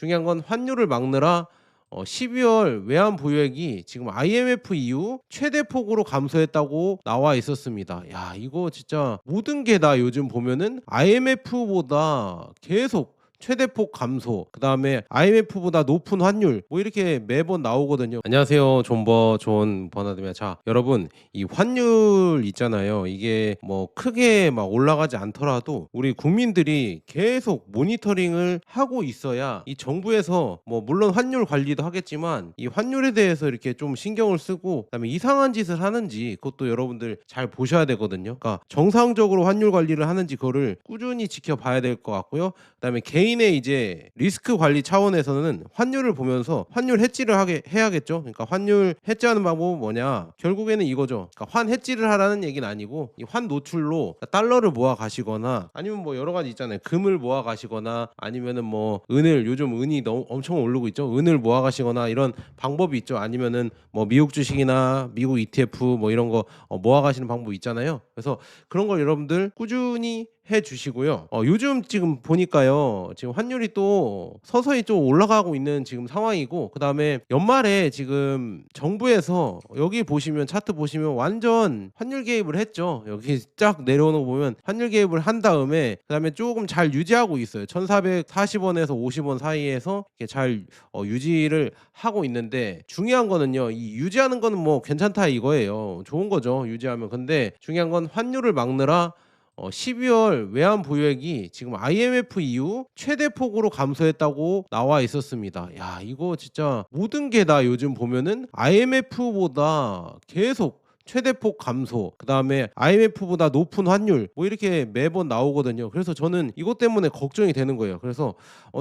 중요한 건 환율을 막느라 12월 외환 보유액이 지금 IMF 이후 최대 폭으로 감소했다고 나와 있었습니다. 야, 이거 진짜 모든 게 다 요즘 보면은 IMF보다 계속 최대폭 감소, 그다음에 IMF보다 높은 환율, 뭐 이렇게 매번 나오거든요. 안녕하세요, 존 버나드입니다. 자, 여러분, 이 환율 있잖아요. 이게 뭐 크게 막 올라가지 않더라도 우리 국민들이 계속 모니터링을 하고 있어야 이 정부에서 뭐 물론 환율 관리도 하겠지만 이 환율에 대해서 이렇게 좀 신경을 쓰고, 그다음에 이상한 짓을 하는지 그것도 여러분들 잘 보셔야 되거든요. 그러니까 정상적으로 환율 관리를 하는지 그거를 꾸준히 지켜봐야 될 것 같고요. 그다음에 개인의 이제 리스크 관리 차원에서는 환율을 보면서 환율 해지를 해야겠죠. 그러니까 환율 해지하는 방법은 뭐냐? 결국에는 이거죠. 그러니까 환 해지를 하라는 얘기는 아니고 이 환 노출로 달러를 모아 가시거나, 아니면 뭐 여러 가지 있잖아요. 금을 모아 가시거나, 아니면은 뭐 은을, 요즘 은이 너무 엄청 오르고 있죠. 은을 모아 가시거나 이런 방법이 있죠. 아니면은 뭐 미국 주식이나 미국 ETF 뭐 이런 거 모아 가시는 방법이 있잖아요. 그래서 그런 걸 여러분들 꾸준히 해 주시고요. 요즘 지금 보니까요, 지금 환율이 또 서서히 좀 올라가고 있는 지금 상황이고, 그다음에 연말에 지금 정부에서 여기 보시면, 차트 보시면 완전 환율 개입을 했죠. 여기 쫙 내려오는 거 보면 환율 개입을 한 다음에 그다음에 조금 잘 유지하고 있어요. 1,440원에서 50원 사이에서 이렇게 잘 유지를 하고 있는데, 중요한 거는요, 이 유지하는 거는 뭐 괜찮다 이거예요. 좋은 거죠, 유지하면. 근데 중요한 건 환율을 막느라 12월 외환 보유액이 지금 IMF 이후 최대 폭으로 감소했다고 나와 있었습니다. 야, 이거 진짜 모든 게 다 요즘 보면은 IMF보다 계속 최대폭 감소, 그다음에 IMF보다 높은 환율, 뭐 이렇게 매번 나오거든요. 그래서 저는 이것 때문에 걱정이 되는 거예요. 그래서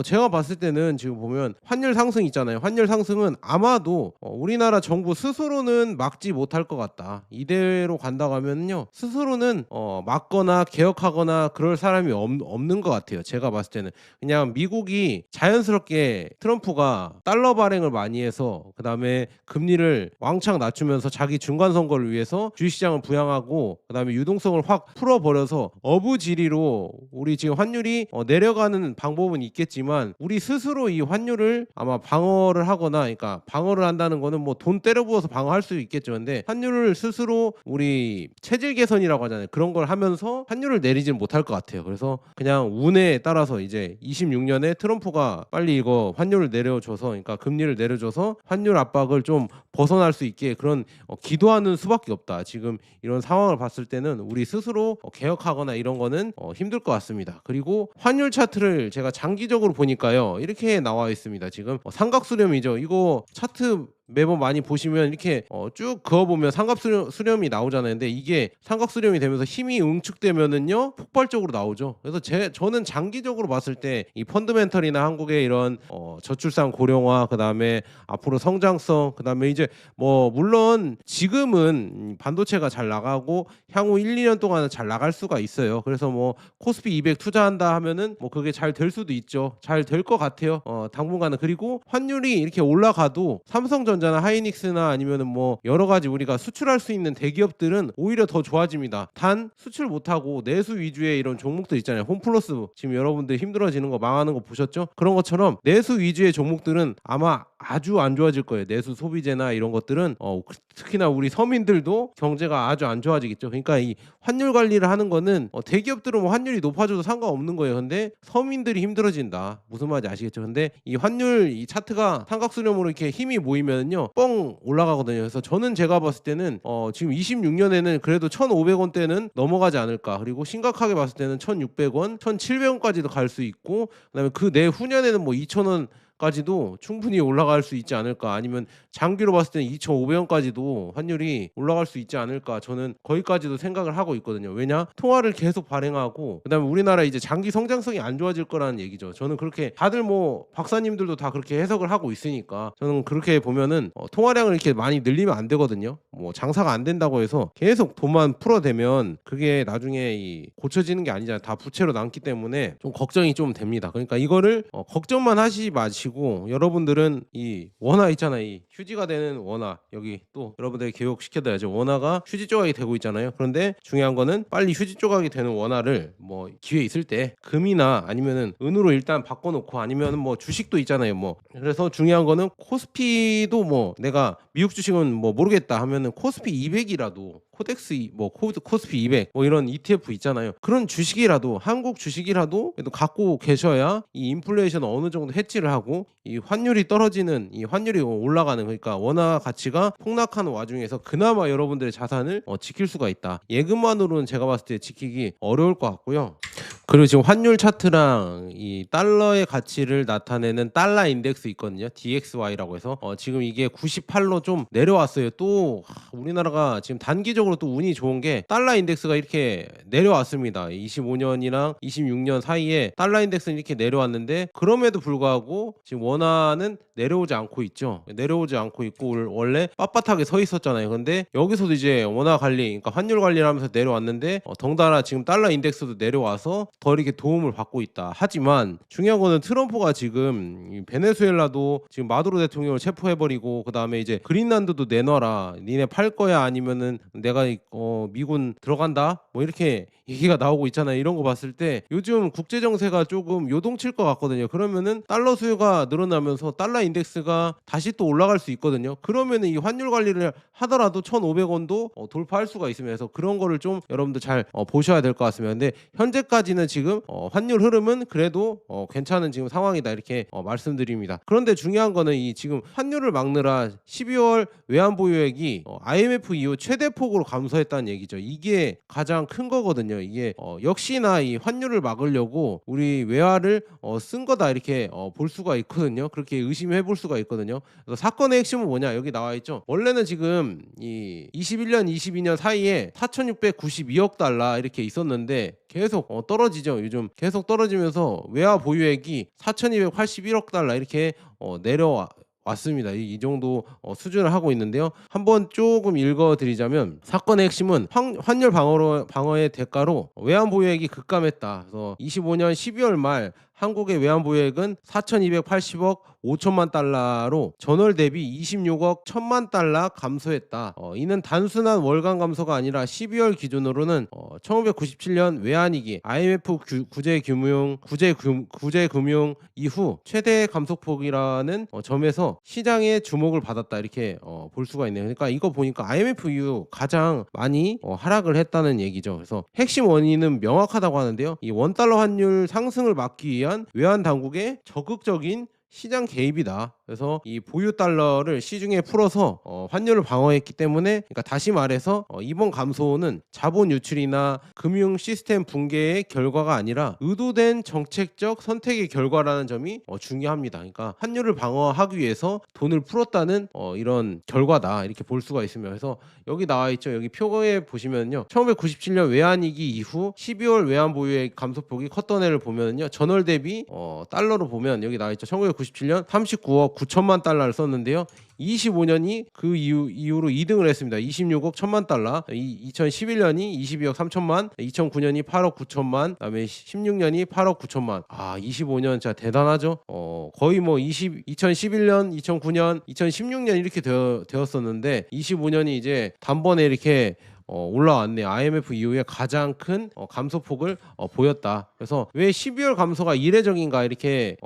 제가 봤을 때는 지금 보면 환율 상승 있잖아요. 환율 상승은 아마도 우리나라 정부 스스로는 막지 못할 것 같다. 이대로 간다고 하면요, 스스로는 막거나 개혁하거나 그럴 사람이 없는 것 같아요. 제가 봤을 때는 그냥 미국이 자연스럽게, 트럼프가 달러 발행을 많이 해서 그다음에 금리를 왕창 낮추면서 자기 중간 선거를 위해서 주식시장을 부양하고, 그다음에 유동성을 확 풀어버려서 어부지리로 우리 지금 환율이 내려가는 방법은 있겠지만, 우리 스스로 이 환율을 아마 방어를 하거나, 그러니까 방어를 한다는 거는 뭐 돈 때려 부어서 방어할 수 있겠죠. 근데 환율을 스스로 우리 체질 개선이라고 하잖아요. 그런 걸 하면서 환율을 내리지는 못할 것 같아요. 그래서 그냥 운에 따라서 이제 26년에 트럼프가 빨리 이거 환율을 내려줘서, 그러니까 금리를 내려줘서 환율 압박을 좀 벗어날 수 있게 그런 기도하는 수밖에 없다. 지금 이런 상황을 봤을 때는 우리 스스로 개혁하거나 이런 거는 힘들 것 같습니다. 그리고 환율 차트를 제가 장기적으로 보니까요, 이렇게 나와 있습니다. 지금 삼각수렴이죠. 이거 차트 매번 많이 보시면 이렇게 쭉 그어보면 삼각수렴이 나오잖아요. 근데 이게 삼각수렴이 되면서 힘이 응축되면은요, 폭발적으로 나오죠. 그래서 저는 장기적으로 봤을 때 이 펀드멘털이나 한국의 이런 저출산 고령화, 그다음에 앞으로 성장성, 그다음에 이제 뭐 물론 지금은 반도체가 잘 나가고 향후 1, 2년 동안은 잘 나갈 수가 있어요. 그래서 뭐 코스피 200 투자한다 하면은 뭐 그게 잘 될 수도 있죠. 잘 될 것 같아요. 당분간은. 그리고 환율이 이렇게 올라가도 삼성전자나 하이닉스나 아니면은 뭐 여러 가지 우리가 수출할 수 있는 대기업들은 오히려 더 좋아집니다. 단 수출 못하고 내수 위주의 이런 종목들 있잖아요. 홈플러스 지금 여러분들 힘들어지는 거, 망하는 거 보셨죠? 그런 것처럼 내수 위주의 종목들은 아마 아주 안 좋아질 거예요. 내수 소비재나 이런 것들은 특히나 우리 서민들도 경제가 아주 안 좋아지겠죠. 그러니까 이 환율 관리를 하는 거는 대기업들은 뭐 환율이 높아져도 상관없는 거예요. 근데 서민들이 힘들어진다. 무슨 말인지 아시겠죠? 근데 이 환율 이 차트가 삼각수렴으로 이렇게 힘이 모이면요, 뻥 올라가거든요. 그래서 저는 제가 봤을 때는 지금 26년에는 그래도 1,500원대는 넘어가지 않을까. 그리고 심각하게 봤을 때는 1,600원, 1,700원까지도 갈 수 있고, 그다음에 그 내후년에는 뭐 2,000원 까지도 충분히 올라갈 수 있지 않을까. 아니면 장기로 봤을 때는 2,500원까지도 환율이 올라갈 수 있지 않을까. 저는 거기까지도 생각을 하고 있거든요. 왜냐? 통화를 계속 발행하고, 그다음에 우리나라 이제 장기 성장성이 안 좋아질 거라는 얘기죠. 저는 그렇게, 다들 뭐 박사님들도 다 그렇게 해석을 하고 있으니까 저는 그렇게 보면은 통화량을 이렇게 많이 늘리면 안 되거든요. 뭐 장사가 안 된다고 해서 계속 돈만 풀어대면 그게 나중에 고쳐지는 게 아니잖아요. 다 부채로 남기 때문에 좀 걱정이 좀 됩니다. 그러니까 이거를 걱정만 하시지 마시고 마시고 여러분들은 이 원화 있잖아요. 이 휴지가 되는 원화 여기 또 여러분들이 교육시켜드려야죠. 원화가 휴지 조각이 되고 있잖아요. 그런데 중요한 거는 빨리 휴지 조각이 되는 원화를 뭐 기회 있을 때 금이나 아니면은 은으로 일단 바꿔놓고 아니면은 뭐 주식도 있잖아요. 뭐 그래서 중요한 거는 코스피도 뭐 내가 미국 주식은 뭐 모르겠다 하면은 코스피 200이라도 코스피 200 뭐 이런 ETF 있잖아요. 그런 주식이라도 한국 주식이라도 그래도 갖고 계셔야 이 인플레이션 어느 정도 해치를 하고 이 환율이 떨어지는 이 환율이 올라가는 그러니까 원화 가치가 폭락하는 와중에서 그나마 여러분들의 자산을 지킬 수가 있다. 예금만으로는 제가 봤을 때 지키기 어려울 것 같고요. 그리고 지금 환율 차트랑 이 달러의 가치를 나타내는 달러 인덱스 있거든요. DXY라고 해서 지금 이게 98로 좀 내려왔어요. 또 우리나라가 지금 단기적으로 또 운이 좋은 게 달러 인덱스가 이렇게 내려왔습니다. 25년이랑 26년 사이에 달러 인덱스는 이렇게 내려왔는데 그럼에도 불구하고 지금 원화는 내려오지 않고 있죠. 내려오지 않고 있고 원래 빳빳하게 서 있었잖아요. 근데 여기서도 이제 원화 관리, 그러니까 환율 관리를 하면서 내려왔는데 덩달아 지금 달러 인덱스도 내려와서 더 이렇게 도움을 받고 있다. 하지만 중요한 거는 트럼프가 지금 베네수엘라도 지금 마두로 대통령을 체포해버리고 그 다음에 이제 그린란드도 내놔라. 니네 팔 거야 아니면은 내가 미군 들어간다. 뭐 이렇게 얘기가 나오고 있잖아요. 이런 거 봤을 때 요즘 국제 정세가 조금 요동칠 것 같거든요. 그러면은 달러 수요가 늘어나면서 달러 인덱스가 다시 또 올라갈 수 있거든요. 그러면은 이 환율 관리를 하더라도 1,500원도 돌파할 수가 있으면서 그런 거를 좀 여러분들 잘 보셔야 될 것 같습니다. 근데 현재까지는 지금 환율 흐름은 그래도 괜찮은 지금 상황이다 이렇게 말씀드립니다. 그런데 중요한 거는 이 지금 환율을 막느라 12월 외환 보유액이 IMF 이후 최대폭으로 감소했다는 얘기죠. 이게 가장 큰 거거든요. 이게 역시나 이 환율을 막으려고 우리 외화를 쓴 거다 이렇게 볼 수가 있거든요. 그렇게 의심해 볼 수가 있거든요. 그래서 사건의 핵심은 뭐냐 여기 나와 있죠. 원래는 지금 이 21년 22년 사이에 4,692억 달러 이렇게 있었는데 계속 떨어지죠. 요즘 계속 떨어지면서 외화 보유액이 4,281억 달러 이렇게 왔습니다. 이 정도 수준을 하고 있는데요. 한번 조금 읽어드리자면 사건의 핵심은 환율 방어의 대가로 외환 보유액이 급감했다. 그래서 25년 12월 말 한국의 외환 보유액은 4,280억 5천만 달러로 전월 대비 26억 1천만 달러 감소했다. 이는 단순한 월간 감소가 아니라 12월 기준으로는 1997년 외환위기 IMF 구제금융 이후 최대 감소폭이라는 점에서 시장의 주목을 받았다 이렇게 볼 수가 있네요. 그러니까 이거 보니까 IMF 이후 가장 많이 하락을 했다는 얘기죠. 그래서 핵심 원인은 명확하다고 하는데요. 이 원달러 환율 상승을 막기 위한 외환 당국의 적극적인 시장 개입이다. 그래서 이 보유 달러를 시중에 풀어서 환율을 방어했기 때문에 그러니까 다시 말해서 이번 감소는 자본 유출이나 금융 시스템 붕괴의 결과가 아니라 의도된 정책적 선택의 결과라는 점이 중요합니다. 그러니까 환율을 방어하기 위해서 돈을 풀었다는 이런 결과다 이렇게 볼 수가 있습니다. 그래서 여기 나와 있죠. 여기 표에 보시면요. 1997년 외환위기 이후 12월 외환 보유액 감소폭이 컸던 해를 보면요. 전월 대비 달러로 보면 여기 나와 있죠. 1997년 39억 9천만 달러를 썼는데요. 25년이 그 이후로 2등을 했습니다. 26억 1천만 달러. 2011년이 22억 3천만, 2009년이 8억 9천만, 그다음에 16년이 8억 9천만. 25년 진짜 대단하죠. 거의 뭐 2011년, 2009년, 2016년 이렇게 되었었는데 25년이 이제 단번에 이렇게 올라왔네요. IMF 이후에 가장 큰 감소폭을 보였다. 그래서 왜 12월 감소가 이례적인가 이렇게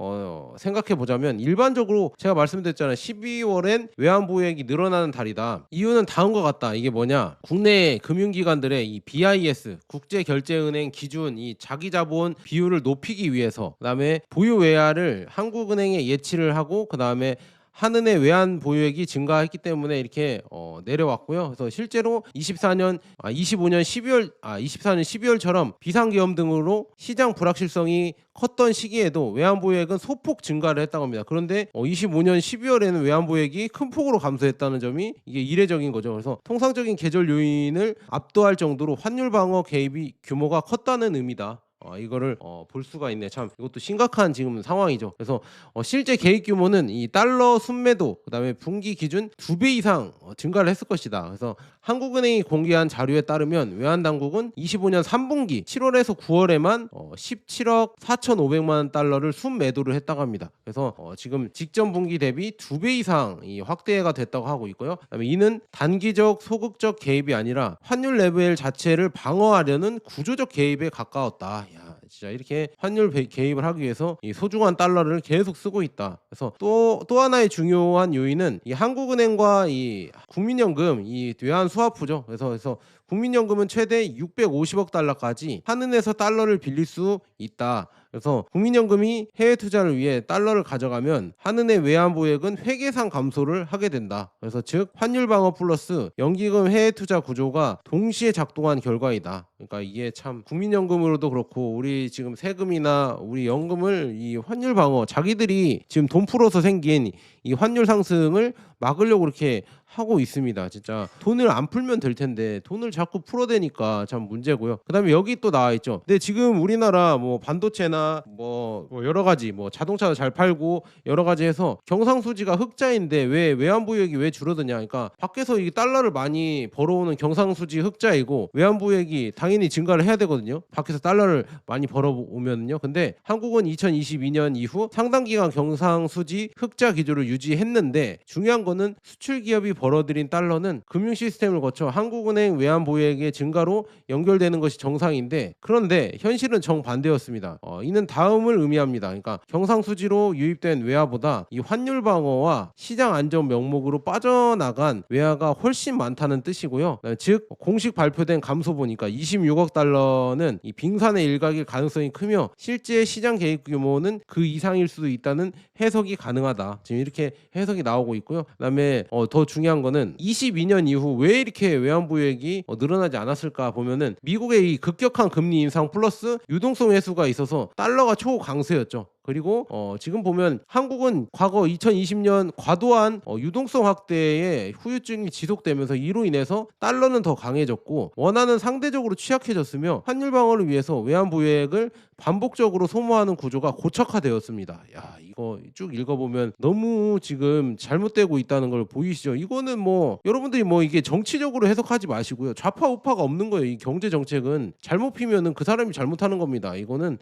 생각해 보자면 일반적으로 제가 말씀드렸잖아요. 12월엔 외환 보유액이 늘어나는 달이다. 이유는 다음과 같다. 이게 뭐냐? 국내 금융기관들의 이 BIS 국제결제은행 기준 이 자기자본 비율을 높이기 위해서 그다음에 보유 외화를 한국은행에 예치를 하고 그다음에 한은의 외환 보유액이 증가했기 때문에 이렇게 내려왔고요. 그래서 실제로 24년 12월처럼 비상계엄 등으로 시장 불확실성이 컸던 시기에도 외환 보유액은 소폭 증가를 했다고 합니다. 그런데 25년 12월에는 외환 보유액이 큰 폭으로 감소했다는 점이 이게 이례적인 거죠. 그래서 통상적인 계절 요인을 압도할 정도로 환율 방어 개입이 규모가 컸다는 의미다. 이거를 볼 수가 있네. 참 이것도 심각한 지금 상황이죠. 그래서 실제 개입 규모는 이 달러 순매도 그다음에 분기 기준 2배 이상 증가를 했을 것이다. 그래서 한국은행이 공개한 자료에 따르면 외환 당국은 25년 3분기 7월에서 9월에만 17억 4,500만 원 달러를 순매도를 했다고 합니다. 그래서 지금 직전 분기 대비 2배 이상 이 확대가 됐다고 하고 있고요. 그다음에 이는 단기적 소극적 개입이 아니라 환율 레벨 자체를 방어하려는 구조적 개입에 가까웠다. 야, 진짜 이렇게 환율 개입을 하기 위해서 이 소중한 달러를 계속 쓰고 있다. 그래서 또 하나의 중요한 요인은 이 한국은행과 이 국민연금 이 외환 수화푸죠. 그래서 국민연금은 최대 650억 달러까지 한은에서 달러를 빌릴 수 있다. 그래서 국민연금이 해외 투자를 위해 달러를 가져가면 한은의 외환 보액은 회계상 감소를 하게 된다. 그래서 즉 환율 방어 플러스 연기금 해외 투자 구조가 동시에 작동한 결과이다. 그러니까 이게 참 국민연금으로도 그렇고 우리 지금 세금이나 우리 연금을 이 환율 방어 자기들이 지금 돈 풀어서 생긴 이 환율 상승을 막으려고 이렇게 하고 있습니다. 진짜 돈을 안 풀면 될 텐데 돈을 자꾸 풀어대니까 참 문제고요. 그다음에 여기 또 나와 있죠. 근데 지금 우리나라 뭐 반도체나 뭐 여러 가지 뭐 자동차도 잘 팔고 여러 가지 해서 경상수지가 흑자인데 왜 외환보유액이 왜 줄어드냐? 그러니까 밖에서 이 달러를 많이 벌어오는 경상수지 흑자이고 외환보유액이 당연히 증가를 해야 되거든요. 밖에서 달러를 많이 벌어오면요. 근데 한국은 2022년 이후 상당 기간 경상수지 흑자 기조를 유지했는데 중요한 거는 수출 기업이 벌어들인 달러는 금융 시스템을 거쳐 한국은행 외환 보유액의 증가로 연결되는 것이 정상인데 그런데 현실은 정반대였습니다. 이는 다음을 의미합니다. 그러니까 경상수지로 유입된 외화보다 이 환율 방어와 시장 안정 명목으로 빠져나간 외화가 훨씬 많다는 뜻이고요. 즉 공식 발표된 감소보니까 26억 달러는 이 빙산의 일각일 가능성이 크며 실제 시장 개입 규모는 그 이상일 수도 있다는 해석이 가능하다. 지금 이렇게 해석이 나오고 있고요. 그다음에 더 중요한 거는 22년 이후 왜 이렇게 외환 보유액이 늘어나지 않았을까 보면은 미국의 이 급격한 금리 인상 플러스 유동성 회수가 있어서 달러가 초강세였죠. 그리고 지금 보면 한국은 과거 2020년 과도한 유동성 확대의 후유증이 지속되면서 이로 인해서 달러는 더 강해졌고 원화는 상대적으로 취약해졌으며 환율 방어를 위해서 외환 보유액을 반복적으로 소모하는 구조가 고착화되었습니다. 야, 이거 쭉 읽어보면 너무 지금 잘못되고 있다는 걸 보이시죠? 이거는 뭐 여러분들이 뭐 이게 정치적으로 해석하지 마시고요. 좌파 우파가 없는 거예요. 이 경제 정책은 잘못 피면은 그 사람이 잘못하는 겁니다. 이거는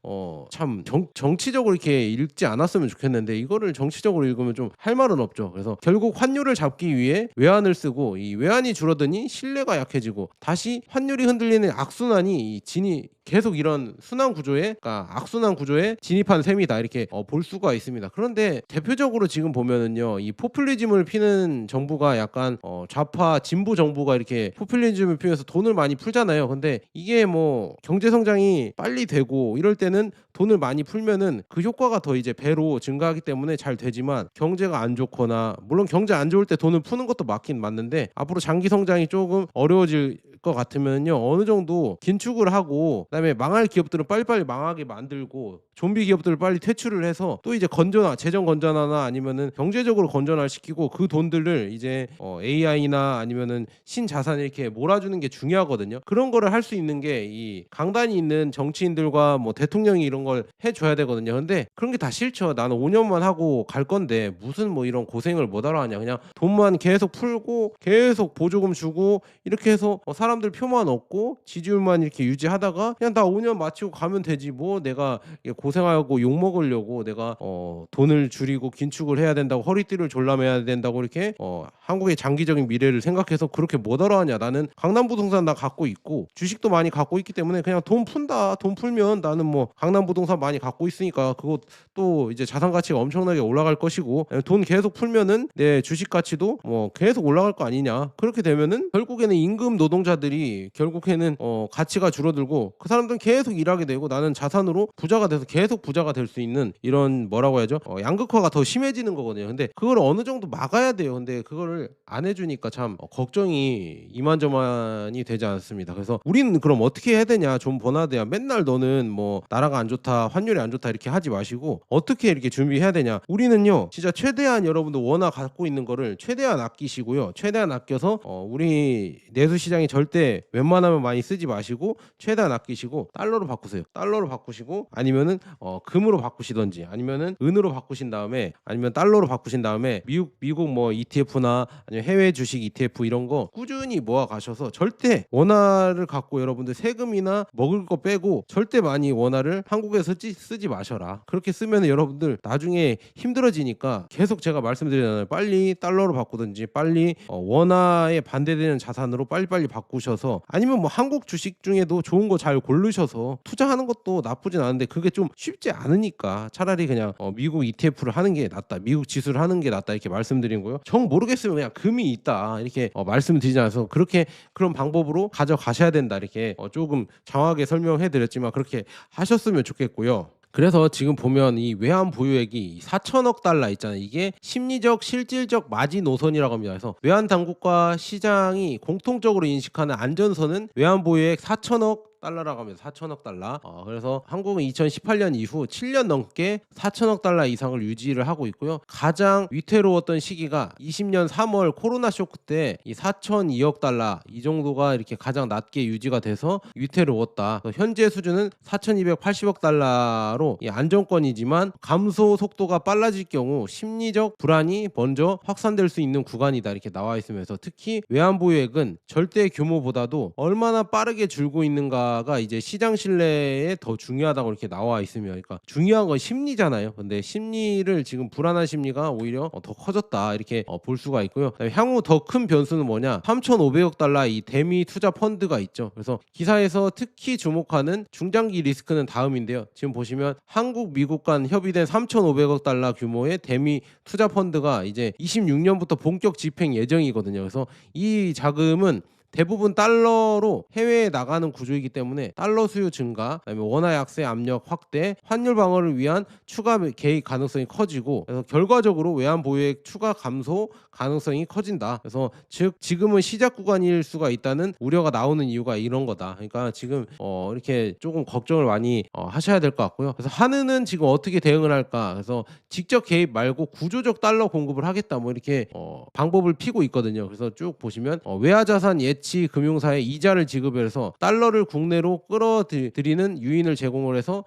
참 정치적으로 이렇게 읽지 않았으면 좋겠는데 이거를 정치적으로 읽으면 좀 할 말은 없죠. 그래서 결국 환율을 잡기 위해 외환을 쓰고 이 외환이 줄어드니 신뢰가 약해지고 다시 환율이 흔들리는 악순환이 계속 이런 순환 구조에 그러니까 악순환 구조에 진입한 셈이다 이렇게 볼 수가 있습니다. 그런데 대표적으로 지금 보면은요 이 포퓰리즘을 피는 정부가 약간 좌파 진보 정부가 이렇게 포퓰리즘을 피면서 돈을 많이 풀잖아요. 근데 이게 뭐 경제 성장이 빨리 되고 이럴 때는 돈을 많이 풀면은 그 효과가 더 이제 배로 증가하기 때문에 잘 되지만 경제가 안 좋거나 물론 경제 안 좋을 때 돈을 푸는 것도 맞긴 맞는데 앞으로 장기 성장이 조금 어려워질 것 같으면요 어느 정도 긴축을 하고 그다음에 망할 기업들은 빨리빨리 망하게 만들고 좀비 기업들을 빨리 퇴출을 해서 또 이제 재정 건전화나 아니면은 경제적으로 건전화 시키고 그 돈들을 이제 AI나 아니면은 신자산에 이렇게 몰아주는 게 중요하거든요. 그런 거를 할 수 있는 게 이 강단이 있는 정치인들과 뭐 대통령이 이런 걸 해줘야 되거든요. 근데 그런 게 다 싫죠. 나는 5년만 하고 갈 건데 무슨 뭐 이런 고생을 뭐하러 하냐. 그냥 돈만 계속 풀고 계속 보조금 주고 이렇게 해서 사람들 표만 얻고 지지율만 이렇게 유지하다가 그냥 나 5년 마치고 가면 되지 뭐 내가 고생하고 욕 먹으려고 내가 돈을 줄이고 긴축을 해야 된다고 허리띠를 졸라매야 된다고 이렇게 한국의 장기적인 미래를 생각해서 그렇게 뭐하러 하냐. 나는 강남부동산 나 갖고 있고 주식도 많이 갖고 있기 때문에 그냥 돈 푼다. 돈 풀면 나는 뭐 강남부동산 많이 갖고 있으니까 그거 또 이제 자산 가치가 엄청나게 올라갈 것이고 돈 계속 풀면은 내 주식 가치도 뭐 계속 올라갈 거 아니냐. 그렇게 되면은 결국에는 임금 노동자들이 결국에는 가치가 줄어들고 그 사람들은 계속 일하게 되고 나는 자산으로 부자가 돼서 계속 부자가 될 수 있는 이런 뭐라고 해야죠? 양극화가 더 심해지는 거거든요. 근데 그걸 어느 정도 막아야 돼요. 근데 그거를 안 해주니까 참 걱정이 이만저만이 되지 않습니다. 그래서 우리는 그럼 어떻게 해야 되냐? 좀 번화돼야 맨날 너는 뭐 나라가 안 좋다, 환율이 안 좋다 이렇게 하지 마시고 어떻게 이렇게 준비해야 되냐? 우리는요, 진짜 최대한 여러분들 원화 갖고 있는 거를 최대한 아끼시고요, 최대한 아껴서 우리 내수 시장이 절대 절대 웬만하면 많이 쓰지 마시고 최대한 아끼시고 달러로 바꾸세요. 달러로 바꾸시고 아니면은 금으로 바꾸시던지 아니면은 은으로 바꾸신 다음에 아니면 달러로 바꾸신 다음에 미국 뭐 ETF나 아니면 해외 주식 ETF 이런 거 꾸준히 모아 가셔서 절대 원화를 갖고 여러분들 세금이나 먹을 거 빼고 절대 많이 원화를 한국에서 쓰지 마셔라. 그렇게 쓰면 여러분들 나중에 힘들어지니까 계속 제가 말씀드리잖아요. 빨리 달러로 바꾸든지 빨리 원화에 반대되는 자산으로 빨리빨리 바꾸셔서 아니면 뭐 한국 주식 중에도 좋은 거 잘 고르셔서 투자하는 것도 나쁘진 않은데 그게 좀 쉽지 않으니까 차라리 그냥 미국 ETF를 하는 게 낫다. 미국 지수를 하는 게 낫다. 이렇게 말씀드린 거요. 정 모르겠으면 그냥 금이 있다. 이렇게 말씀드리지 않아서 그렇게 그런 방법으로 가져가셔야 된다. 이렇게 조금 장황하게 설명해 드렸지만 그렇게 하셨으면 좋겠고요. 그래서 지금 보면 이 외환 보유액이 4천억 달러 있잖아요. 이게 심리적 실질적 마지노선이라고 합니다. 그래서 외환 당국과 시장이 공통적으로 인식하는 안전선은 외환 보유액 4천억 달러라고 하면 4천억 달러. 그래서 한국은 2018년 이후 7년 넘게 4천억 달러 이상을 유지를 하고 있고요. 가장 위태로웠던 시기가 20년 3월 코로나 쇼크 때 이 4,002억 달러 이 정도가 이렇게 가장 낮게 유지가 돼서 위태로웠다. 현재 수준은 4,280억 달러로 이 안정권이지만 감소 속도가 빨라질 경우 심리적 불안이 먼저 확산될 수 있는 구간이다. 이렇게 나와 있으면서 특히 외환 보유액은 절대 규모보다도 얼마나 빠르게 줄고 있는가 가 이제 시장 신뢰에 더 중요하다고 이렇게 나와 있으면 그러니까 중요한 건 심리잖아요. 근데 심리를 지금 불안한 심리가 오히려 더 커졌다 이렇게 볼 수가 있고요. 향후 더 큰 변수는 뭐냐? 3,500억 달러 이 대미 투자 펀드가 있죠. 그래서 기사에서 특히 주목하는 중장기 리스크는 다음인데요. 지금 보시면 한국 미국 간 협의된 3,500억 달러 규모의 대미 투자 펀드가 이제 26년부터 본격 집행 예정이거든요. 그래서 이 자금은 대부분 달러로 해외에 나가는 구조이기 때문에 달러 수요 증가, 그다음에 원화 약세 압력 확대, 환율 방어를 위한 추가 개입 가능성이 커지고 그래서 결과적으로 외환 보유액 추가 감소 가능성이 커진다. 그래서 즉 지금은 시작 구간일 수가 있다는 우려가 나오는 이유가 이런 거다. 그러니까 지금 이렇게 조금 걱정을 많이 하셔야 될 것 같고요. 그래서 한은은 지금 어떻게 대응을 할까? 그래서 직접 개입 말고 구조적 달러 공급을 하겠다. 뭐 이렇게 방법을 피고 있거든요. 그래서 쭉 보시면 외화자산 예치 금융사에 이자를 지급해서 달러를 국내로 끌어들이는 유인을 제공을 해서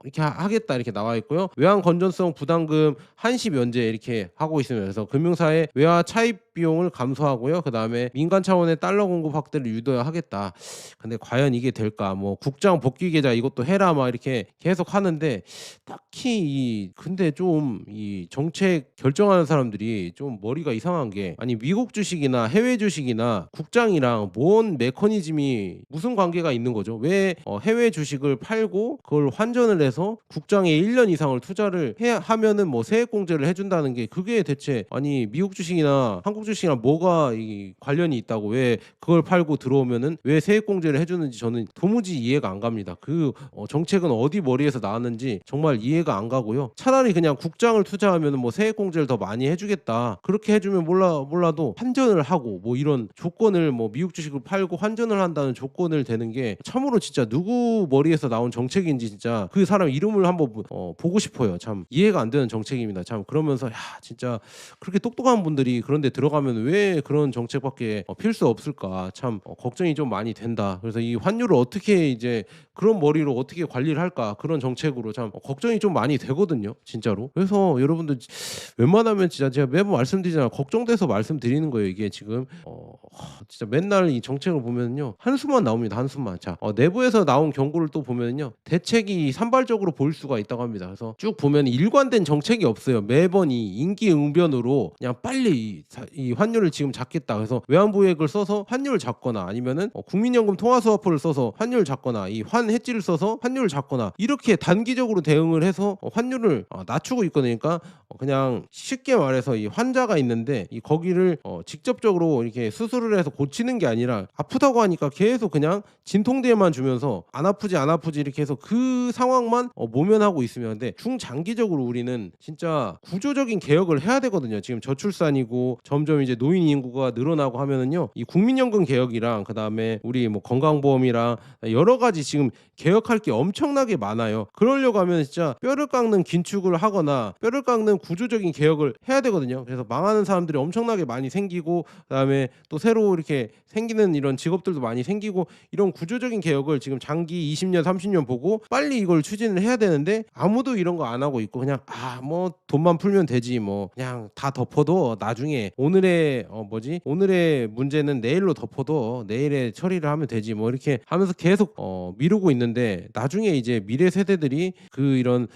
이렇게 하겠다 이렇게 나와 있고요. 외환 건전성 부담금 한시 면제 이렇게 하고 있습니다. 그래서 금융사의 외화 차입 비용을 감소하고요. 그 다음에 민간 차원의 달러 공급 확대를 유도하겠다. 근데 과연 이게 될까? 뭐 국장 복귀 계좌 이것도 해라 막 이렇게 계속 하는데 딱히 근데 좀 이 정책 결정하는 사람들이 좀 머리가 이상한 게 아니 미국 주식이나 해외 주식이나 국장이랑 뭔 메커니즘이 무슨 관계가 있는 거죠? 왜 해외 주식을 팔고 그걸 환전을 해서 국장에 1년 이상을 투자를 하면은 뭐 세액 공제를 해준다는 게 그게 대체 아니 미국 주식이나 한국 주식이랑 뭐가 관련이 있다고 왜 그걸 팔고 들어오면은 왜 세액 공제를 해주는지 저는 도무지 이해가 안 갑니다. 그 정책은 어디 머리에서 나왔는지 정말 이해가 안 가고요. 차라리 그냥 국장을 투자하면은 뭐 세액 공제를 더 많이 해주겠다. 그렇게 해주면 몰라도 환전을 하고 뭐 이런 조건을 뭐 미국 주식을 팔고 환전을 한다는 조건을 대는 게 참으로 진짜 누구 머리에서 나온 정책인지 진짜 그 사람 이름을 한번 보고 싶어요. 참 이해가 안 되는 정책입니다. 참 그러면서 야 진짜 그렇게 똑똑한 분들이 그런데 들어가면 왜 그런 정책밖에 필 수 없을까 참 걱정이 좀 많이 된다. 그래서 이 환율을 어떻게 이제 그런 머리로 어떻게 관리를 할까 그런 정책으로 참 걱정이 좀 많이 되거든요. 진짜로. 그래서 여러분들 웬만하면 진짜 제가 매번 말씀드리잖아요. 걱정돼서 말씀드리는 거예요. 이게 지금 진짜 맨날 이 정책을 보면요 한수만 나옵니다. 한수만. 자 내부에서 나온 경고를 또 보면요 대책이 산발적으로 보일 수가 있다고 합니다. 그래서 쭉 보면 일관된 정책이 없어요. 매번 이 임기응변으로 그냥 빨리 이 환율을 지금 잡겠다. 그래서 외환보유액을 써서 환율을 잡거나 아니면은 국민연금 통화스와프를 써서 환율을 잡거나 이 환해지를 써서 환율을 잡거나 이렇게 단기적으로 대응을 해서 환율을 낮추고 있거든요. 그러니까 그냥 쉽게 말해서 이 환자가 있는데 이 거기를 직접적으로 이렇게 수술을 해서 고치는 게 아니라 아프다고 하니까 계속 그냥 진통제만 주면서 안 아프지 이렇게 해서 그 상황만 모면하고 있으면 근데 중장기적으로 우리는 진짜 구조적인 개혁을 해야 되거든요. 지금 저출산이고 점점 점점 이제 노인 인구가 늘어나고 하면은요. 이 국민연금 개혁이랑 그다음에 우리 뭐 건강보험이랑 여러 가지 지금 개혁할 게 엄청나게 많아요. 그러려고 하면 진짜 뼈를 깎는 긴축을 하거나 뼈를 깎는 구조적인 개혁을 해야 되거든요. 그래서 망하는 사람들이 엄청나게 많이 생기고 그다음에 또 새로 이렇게 생기는 이런 직업들도 많이 생기고 이런 구조적인 개혁을 지금 장기 20년 30년 보고 빨리 이걸 추진을 해야 되는데 아무도 이런 거 안 하고 있고 그냥 뭐 돈만 풀면 되지 뭐 그냥 다 덮어도 나중에 오늘의 문제는 내일로 덮어도 내일에 처리를 하면 되지 뭐 이렇게 하면서 계속 미루고 있는데 나중에 이제 미래 세대들이 이런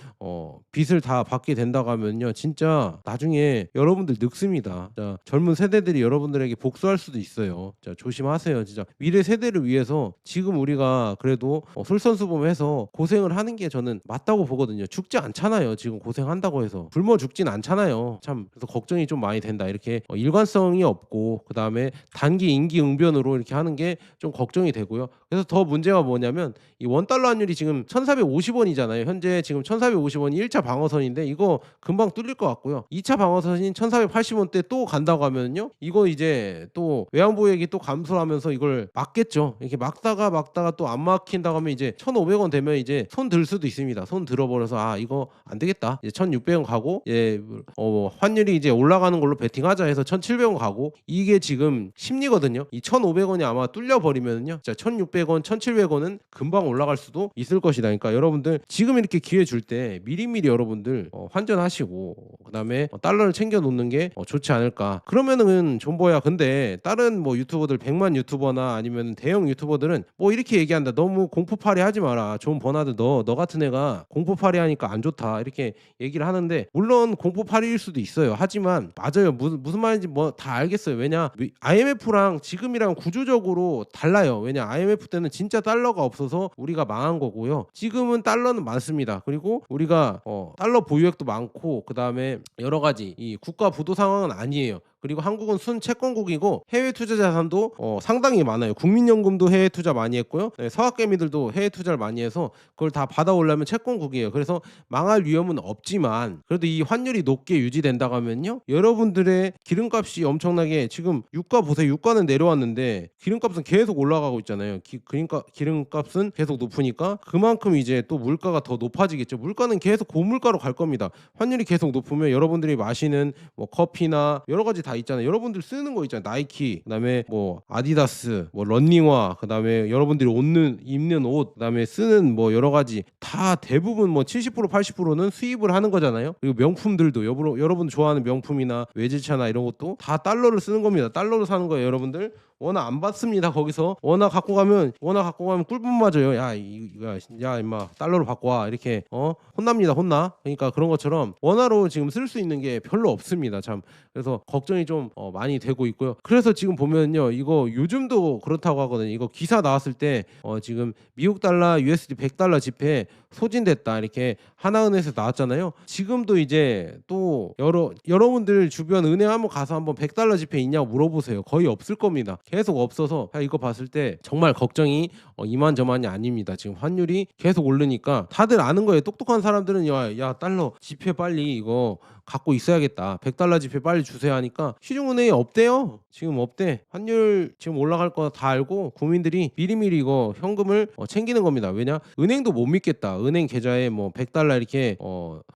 빚을 다 받게 된다고 하면요 진짜 나중에 여러분들 늙습니다. 진짜 젊은 세대들이 여러분들에게 복수할 수도 있어요. 진짜 조심하세요. 진짜 미래 세대를 위해서 지금 우리가 그래도 솔선수범해서 고생을 하는 게 저는 맞다고 보거든요. 죽지 않잖아요. 지금 고생한다고 해서 굶어 죽진 않잖아요. 참 그래서 걱정이 좀 많이 된다. 이렇게 일관성이 없고 그다음에 단기 임기응변으로 이렇게 하는 게 좀 걱정이 되고요. 그래서 더 문제가 뭐냐면 이 원달러 환율이 지금 1,450원이잖아요. 현재 지금 1,450원이 1차 방어선인데 이거 금방 뚫릴 것 같고요. 2차 방어선인 1,480원대 또 간다고 하면요. 이거 이제 또 외환보유액이 또 감소하면서 이걸 막겠죠. 이렇게 막다가 또 안 막힌다고 하면 이제 1,500원 되면 이제 손 들 수도 있습니다. 손 들어버려서 이거 안 되겠다. 이제 1,600원 가고 환율이 이제 올라가는 걸로 베팅하자 해서 1,700원 가고 이게 지금 심리거든요. 이 1,500원이 아마 뚫려 버리면은요. 자, 1,600원, 1,700원은 금방 올라갈 수도 있을 것이다. 그러니까 여러분들 지금 이렇게 기회 줄 때 미리미리 여러분들 환전하시고 그다음에 달러를 챙겨 놓는 게 좋지 않을까. 그러면은 존버야. 근데 다른 뭐 유튜버들 100만 유튜버나 아니면 대형 유튜버들은 뭐 이렇게 얘기한다. 너무 공포파리 하지 마라. 존 버나드 너 같은 애가 공포파리 하니까 안 좋다. 이렇게 얘기를 하는데 물론 공포파리일 수도 있어요. 하지만 맞아요. 무슨 말인지 뭐 다 알겠어요. 왜냐 IMF랑 지금이랑 구조적으로 달라요. 왜냐 IMF 때는 진짜 달러가 없어서 우리가 망한 거고요. 지금은 달러는 많습니다. 그리고 우리가 달러 보유액도 많고 그다음에 여러 가지 이 국가 부도 상황은 아니에요. 그리고 한국은 순채권국이고 해외 투자 자산도 상당히 많아요. 국민연금도 해외 투자 많이 했고요. 네, 서학개미들도 해외 투자를 많이 해서 그걸 다 받아오려면 채권국이에요. 그래서 망할 위험은 없지만 그래도 이 환율이 높게 유지된다고 하면요. 여러분들의 기름값이 엄청나게 지금 유가 보세요. 유가는 내려왔는데 기름값은 계속 올라가고 있잖아요. 그러니까 기름값은 계속 높으니까 그만큼 이제 또 물가가 더 높아지겠죠. 물가는 계속 고물가로 갈 겁니다. 환율이 계속 높으면 여러분들이 마시는 뭐 커피나 여러 가지 다 있잖아요. 여러분들 쓰는 거 있잖아요. 나이키, 그다음에 뭐 아디다스, 뭐 런닝화, 그다음에 여러분들이 입는 옷, 그다음에 쓰는 뭐 여러 가지 다 대부분 뭐 70% 80%는 수입을 하는 거잖아요. 그리고 명품들도 여러분 좋아하는 명품이나 외제차나 이런 것도 다 달러를 쓰는 겁니다. 달러로 사는 거예요, 여러분들. 원화 안 받습니다. 거기서 원화 갖고 가면 꿀밤 맞아요. 야 임마 달러로 바꿔 와. 이렇게 혼납니다. 혼나. 그러니까 그런 것처럼 원화로 지금 쓸 수 있는 게 별로 없습니다. 참. 그래서 걱정이 좀 많이 되고 있고요. 그래서 지금 보면요. 이거 요즘도 그렇다고 하거든요. 이거 기사 나왔을 때 지금 미국 달러 USD 100달러 지폐 소진됐다. 이렇게 하나은행에서 나왔잖아요. 지금도 이제 또 여러분들 주변 은행 한번 가서 한번 100달러 지폐 있냐고 물어보세요. 거의 없을 겁니다. 계속 없어서 이거 봤을 때 정말 걱정이 이만저만이 아닙니다. 지금 환율이 계속 오르니까 다들 아는 거예요. 똑똑한 사람들은 야 달러 지폐 빨리 이거 갖고 있어야겠다. 100달러 지폐 빨리 주세요 하니까 시중은행에 없대요. 지금 없대. 환율 지금 올라갈 거 다 알고 국민들이 미리미리 이거 현금을 챙기는 겁니다. 왜냐? 은행도 못 믿겠다. 은행 계좌에 뭐 100달러 이렇게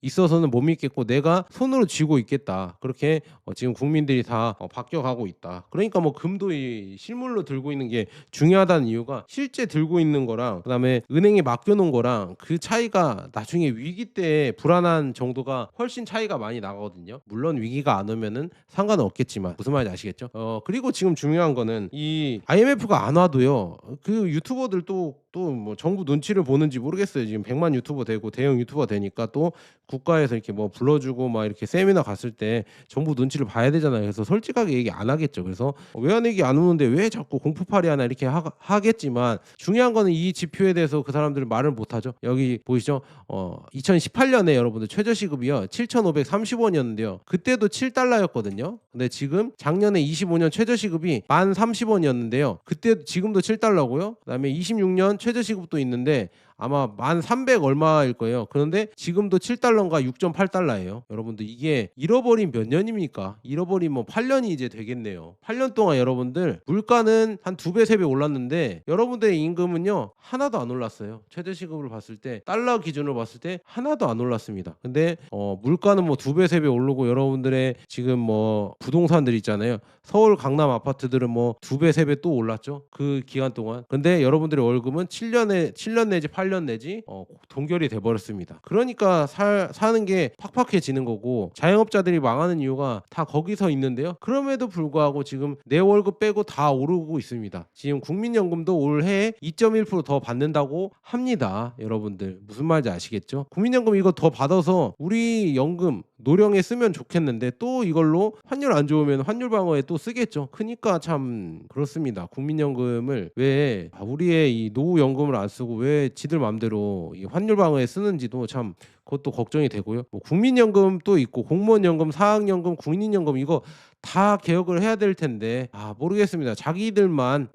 있어서는 못 믿겠고 내가 손으로 쥐고 있겠다. 그렇게 지금 국민들이 다 바뀌어가고 있다. 그러니까 뭐 금도 이 실물로 들고 있는 게 중요하다는 이유가 실제 들고 있는 거랑 그다음에 은행에 맡겨놓은 거랑 그 차이가 나중에 위기 때 불안한 정도가 훨씬 차이가 많이 나거든요. 물론 위기가 안 오면은 상관은 없겠지만 무슨 말인지 아시겠죠? 그리고 지금 중요한 거는 이 IMF가 안 와도요. 그 유튜버들도 또 뭐 정부 눈치를 보는지 모르겠어요. 지금 100만 유튜버 되고 대형 유튜버 되니까 또 국가에서 이렇게 뭐 불러주고 막 이렇게 세미나 갔을 때 정부 눈치를 봐야 되잖아요. 그래서 솔직하게 얘기 안 하겠죠. 그래서 외환위기 안 오는데 왜 자꾸 공포팔이 하나 이렇게 하겠지만 중요한 거는 이 지표에 대해서 그 사람들은 말을 못 하죠. 여기 보이시죠? 2018년에 여러분들 최저시급이요. 7,530원이었는데요. 그때도 7달러였거든요. 근데 지금 작년에 25년 최저시급이 1,030원이었는데요. 그때 지금도 7달러고요. 그다음에 26년 최저시급도 있는데 아마 1,300 얼마일 거예요. 그런데 지금도 7달러인가 6.8달러예요. 여러분들 이게 잃어버린 몇 년입니까? 잃어버린 뭐 8년이 이제 되겠네요. 8년 동안 여러분들 물가는 한 2배, 3배 올랐는데 여러분들의 임금은요 하나도 안 올랐어요. 최저 시급을 봤을 때 달러 기준으로 봤을 때 하나도 안 올랐습니다. 근데 물가는 뭐 2배, 3배 오르고 여러분들의 지금 뭐 부동산들 있잖아요. 서울 강남 아파트들은 뭐 2배, 3배 또 올랐죠. 그 기간 동안. 근데 여러분들의 월급은 7년 내지 8년 내지 동결이 돼 버렸습니다. 그러니까 사는 게 팍팍해지는 거고 자영업자들이 망하는 이유가 다 거기서 있는데요. 그럼에도 불구하고 지금 내 월급 빼고 다 오르고 있습니다. 지금 국민연금도 올해 2.1%더 받는다고 합니다. 여러분들 무슨 말인지 아시겠죠? 국민연금 이거 더 받아서 우리 연금 노령에 쓰면 좋겠는데 또 이걸로 환율 안 좋으면 환율 방어에 또 쓰겠죠. 그러니까 참 그렇습니다. 국민연금을 왜 우리의 이 노후연금을 안 쓰고 왜 지들 마음대로 이 환율 방어에 쓰는지도 참 그것도 걱정이 되고요. 뭐 국민연금 또 있고 공무원연금, 사학연금, 국민연금 이거 다 개혁을 해야 될 텐데 모르겠습니다. 자기들만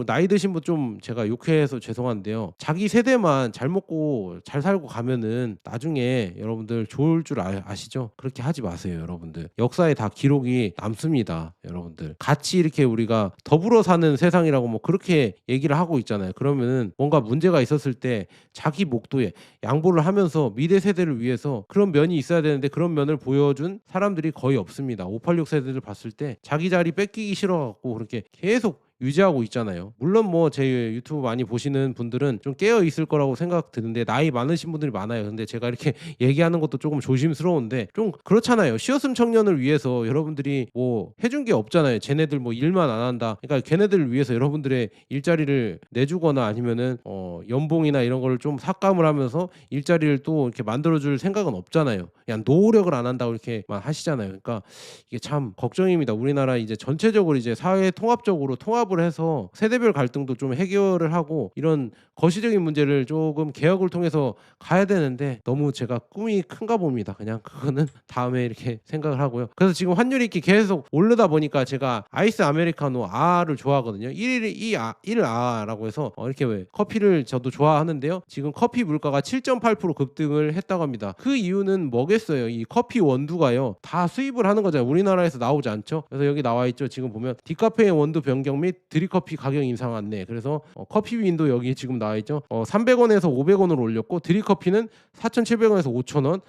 나이 드신 분 좀 제가 욕해서 죄송한데요. 자기 세대만 잘 먹고 잘 살고 가면은 나중에 여러분들 좋을 줄 아시죠? 그렇게 하지 마세요, 여러분들. 역사에 다 기록이 남습니다, 여러분들. 같이 이렇게 우리가 더불어 사는 세상이라고 뭐 그렇게 얘기를 하고 있잖아요. 그러면은 뭔가 문제가 있었을 때 자기 목도에 양보를 하면서 미래 세대를 위해서 그런 면이 있어야 되는데 그런 면을 보여준 사람들이 거의 없습니다. 586 세대를 봤을 때 자기 자리 뺏기기 싫어갖고 그렇게 계속 유지하고 있잖아요. 물론 뭐 제 유튜브 많이 보시는 분들은 좀 깨어 있을 거라고 생각 드는데 나이 많으신 분들이 많아요. 근데 제가 이렇게 얘기하는 것도 조금 조심스러운데 좀 그렇잖아요. 쉬었음 청년을 위해서 여러분들이 뭐 해준 게 없잖아요. 쟤네들 뭐 일만 안 한다. 그러니까 걔네들을 위해서 여러분들의 일자리를 내주거나 아니면은 연봉이나 이런 걸 좀 삭감을 하면서 일자리를 또 이렇게 만들어줄 생각은 없잖아요. 그냥 노력을 안 한다고 이렇게만 하시잖아요. 그러니까 이게 참 걱정입니다. 우리나라 이제 전체적으로 이제 사회 통합적으로 통합을 해서 세대별 갈등도 좀 해결을 하고 이런 거시적인 문제를 조금 개혁을 통해서 가야 되는데 너무 제가 꿈이 큰가 봅니다. 그냥 그거는 다음에 이렇게 생각을 하고요. 그래서 지금 환율이 이렇게 계속 오르다 보니까 제가 아이스 아메리카노 아를 좋아하거든요. 1아라고 해서 이렇게 왜 커피를 저도 좋아하는데요. 지금 커피 물가가 7.8% 급등을 했다고 합니다. 그 이유는 뭐겠어요? 이 커피 원두가요. 다 수입을 하는 거잖아요. 우리나라에서 나오지 않죠. 그래서 여기 나와 있죠. 지금 보면 디카페인 원두 변경 및 드립커피 가격 인상 안내. 그래서 커피빈도 여기 지금 나와 있죠. 300원에서 500원으로 올렸고 드립커피는 4,700원에서 5,000원.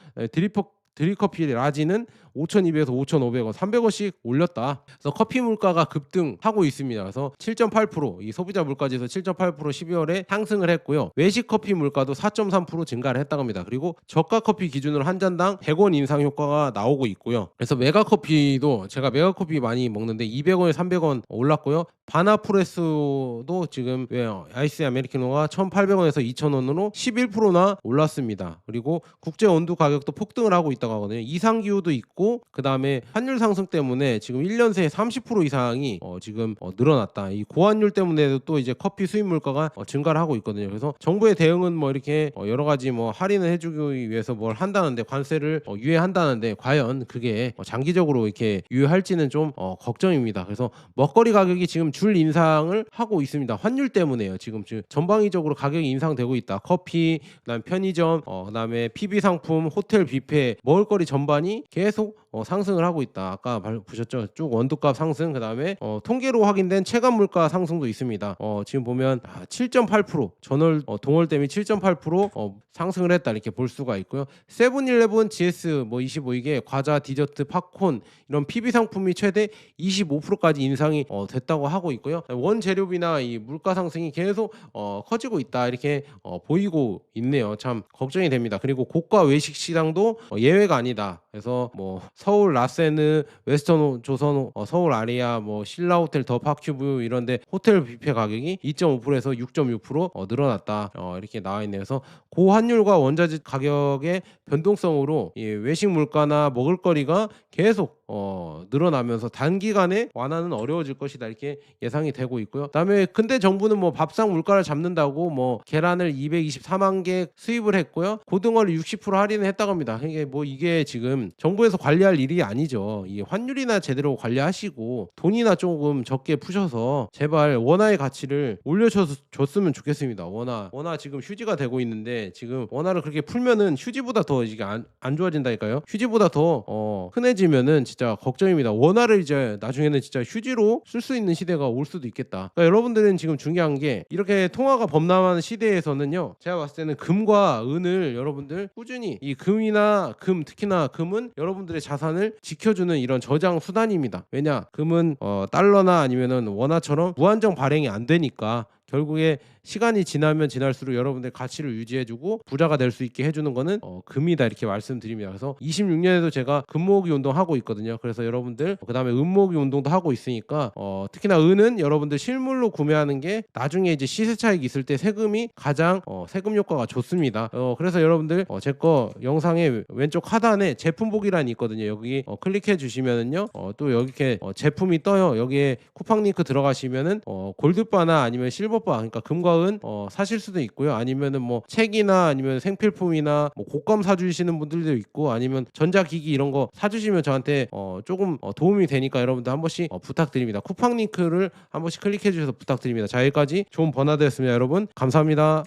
드립커피 라지는 5,200에서 5,500원 300원씩 올렸다. 그래서 커피 물가가 급등하고 있습니다. 그래서 7.8%이 소비자 물가지수 7.8% 12월에 상승을 했고요. 외식 커피 물가도 4.3% 증가를 했다고 합니다. 그리고 저가 커피 기준으로 한 잔당 100원 인상 효과가 나오고 있고요. 그래서 메가커피도 제가 메가커피 많이 먹는데 200원에 300원 올랐고요. 바나프레스도 지금 아이스 아메리카노가 1,800원에서 2,000원으로 11%나 올랐습니다. 그리고 국제 온두 가격도 폭등을 하고 있다고 하거든요. 이상기후도 있고 그다음에 환율 상승 때문에 지금 1년 새에 30% 이상이 지금 늘어났다. 이 고환율 때문에도 또 이제 커피 수입 물가가 증가를 하고 있거든요. 그래서 정부의 대응은 뭐 이렇게 여러 가지 뭐 할인을 해주기 위해서 뭘 한다는데 관세를 유예한다는데 과연 그게 장기적으로 이렇게 유예할지는 좀 걱정입니다. 그래서 먹거리 가격이 지금 줄 인상을 하고 있습니다. 환율 때문에요. 지금 전방위적으로 가격이 인상되고 있다. 커피, 그다음 편의점, 그다음에 PB 상품, 호텔 뷔페, 먹을거리 전반이 계속 상승을 하고 있다. 아까 보셨죠? 쭉 원두값 상승, 그다음에 통계로 확인된 체감 물가 상승도 있습니다. 지금 보면 7.8% 전월 동월 대비 7.8% 상승을 했다 이렇게 볼 수가 있고요. 세븐일레븐 GS 25 이게 과자, 디저트, 팝콘 이런 PB 상품이 최대 25%까지 인상이 됐다고 하고 있고요. 원재료비나 이 물가 상승이 계속 커지고 있다 이렇게 보이고 있네요. 참 걱정이 됩니다. 그리고 고가 외식 시장도 예외가 아니다. 그래서 뭐 서울 라세느, 웨스턴 조선, 서울 아리아, 뭐 신라호텔 더 파큐브 이런데 호텔 뷔페 가격이 2.5%에서 6.6% 늘어났다. 이렇게 나와 있네요. 그래서 고환율과 원자재 가격의 변동성으로 이 외식 물가나 먹을거리가 계속 늘어나면서 단기간에 완화는 어려워질 것이다 이렇게 예상이 되고 있고요. 그다음에 근데 정부는 뭐 밥상 물가를 잡는다고 뭐 계란을 224만 개 수입을 했고요. 고등어를 60% 할인을 했다고 합니다. 이게 지금 정부에서 관리할 일이 아니죠. 이 환율이나 제대로 관리하시고 돈이나 조금 적게 푸셔서 제발 원화의 가치를 올려줬으면 좋겠습니다. 원화 지금 휴지가 되고 있는데 지금 원화를 그렇게 풀면은 휴지보다 더 이게 안 좋아진다니까요. 휴지보다 더 흔해지면은 진짜 걱정입니다. 원화를 이제 나중에는 진짜 휴지로 쓸 수 있는 시대가 올 수도 있겠다. 그러니까 여러분들은 지금 중요한 게 이렇게 통화가 범람하는 시대에서는요. 제가 봤을 때는 금과 은을 여러분들 꾸준히 이 금이나 특히나 금은 여러분들의 자산을 지켜주는 이런 저장 수단입니다. 왜냐? 금은 달러나 아니면은 원화처럼 무한정 발행이 안 되니까 결국에 시간이 지나면 지날수록 여러분들 가치를 유지해주고 부자가 될 수 있게 해주는 거는 금이다 이렇게 말씀드립니다. 그래서 26년에도 제가 금 모으기 운동 하고 있거든요. 그래서 여러분들 그 다음에 은 모으기 운동도 하고 있으니까 특히나 은은 여러분들 실물로 구매하는 게 나중에 이제 시세 차익이 있을 때 세금이 가장 세금 효과가 좋습니다. 그래서 여러분들 제 거 영상의 왼쪽 하단에 제품 보기란이 있거든요. 여기 클릭해 주시면은요 또 여기 이렇게 제품이 떠요. 여기에 쿠팡 링크 들어가시면은 골드바나 아니면 실버바 그러니까 금과 은 사실 수도 있고요. 아니면은 뭐 책이나 아니면 생필품이나 뭐 곡감 사주시는 분들도 있고 아니면 전자기기 이런 거 사주시면 저한테 조금 도움이 되니까 여러분들 한 번씩 부탁드립니다. 쿠팡 링크를 한 번씩 클릭해 주셔서 부탁드립니다. 자, 여기까지 좋은 버나드였습니다. 여러분 감사합니다.